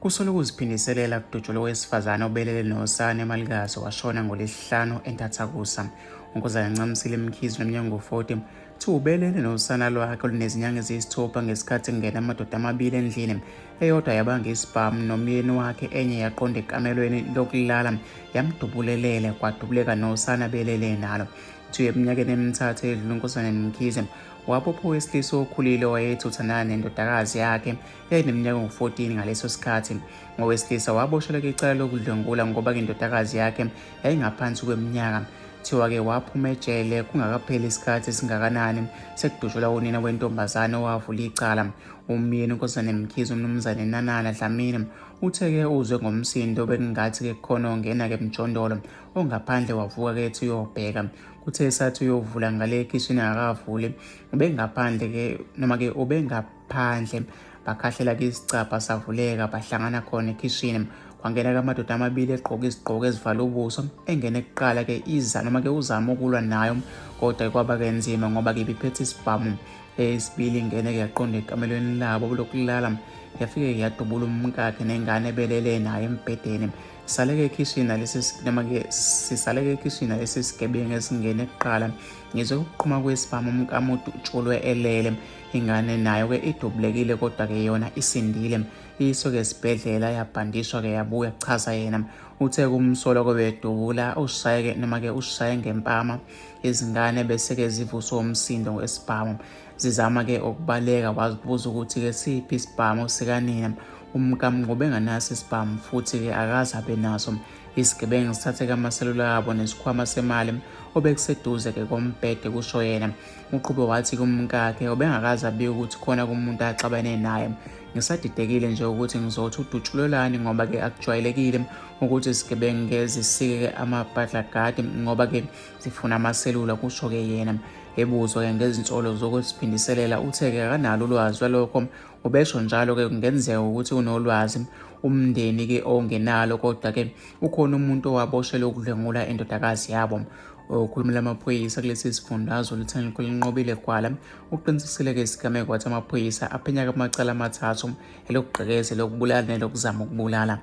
Kusolwa ukuziphindiselela kudutshulwa owesifazane obelele nosana emalikazi washona ngoLwesihlanu eNtathakusa. Unkosazana Ncamisile Mkhize neminyaka ngu-40 uthi ubelele nosana lwakhe olunezinyanga eziyisithupha ngesikhathi kungena amadoda amabili endlini. Eyodwa yabanga isibhamu nomyeni wakhe, enye yaqonda ekamelweni lokulala yamdubulelele kwadubuleka nosana belele nalo. Uthi eminyakeni emithathu edlule unkosazana Mkhize wabopha owesilisa okhulile owayethuthanana nendodakazi yakhe eyayineminyaka ngu-14 ngaleso sikhathi. Owesilisa waboshelwa icala lokudlwengula ngoba indodakazi yakhe yayingaphansi kweminyaka. Kuthiwa-ke waphuma ejele kungakapheli isikhathi esingakanani sekudutshulwa unina wentombazane owavula icala. Umyeni unkosazana Mkhize, umnumzane Nanana Dlamini, uthe-ke uzwe ngomsindo bekungathi-ke khona ongena-ke emjondolo ongaphandle, wavuka-ke ethi uyobheka. Kuthe esathi uyovula ngale ekhishini akavuli, ubengaphandle-ke noma-ke ubengaphandle, bakhahlela-ke isicabha savuleka, bahlangana khona ekhishini. Kwangena-ke amadoda amabili egqoke izigqoko ezivala ubuso, engene kuqala-ke noma-ke uzama ukulwa nayo, kodwa kwaba-ke nzima ngoba-ke ibiphethe isibhamu. Eyesibili ingene-ke yaqonda ekamelweni labo lokulala, yafike yadubula umkakhe nengane ebelele nayo embhedeni. Sisaleke ekhishini nalesi sigebengu esingene kuqala, ngizwe ukuqhuma kwesibhamu umkamo udutshulwe elele, ingane nayo-ke idubulekile kodwa-ke yona isindile. Iyiswe-ke esibhedlela yabhandishwa-ke yabuya kuchaza yena. Uthe kumsolwa kwebedubula ushaye ngempama izingane bese-ke zivuswa umsindo wesibhamu. Zizama-ke ukubaleka, wazibuza ukuthi-ke siphi isibhamu sikanina. Umkamo ubenganaso isibhamu futhi-ke akaze abe naso. Isigebengu sithathe-ke amaselula abo nesikhwama semali obekuseduze-ke kombhede, kusho yena. Uqhube wathi kumkakhe ubengakaze abike ukuthi khona kumuntu axabane naye. Ngisadidekile nje ukuthi ngizothi udutshulelani ngoba-ke akujwayelekile ukuthi isigebengu zisike amabhadlagadi ngoba-ke zifuna amaselula, kusho-ke yena. Ebuzwa-ke ngezinsolo zokuziphindiselela, uthe-ke akanalo ulwazi lwalokho. Ubesho njalo-ke kungenzeka ukuthi unolwazi umndeni-ke ongenalo, kodwa-ke ukhona umuntu owaboshelwa ukudlwengula indodakazi yabo. Ukhulumela amaphoyisa kulesi sifundazwe uLieutenant Linqobile Gwala uqinisile-ke isigameko wathi amaphoyisa aphenya amacala amathathu: elokugqekeza, elokubulala nelokuzama ukubulala.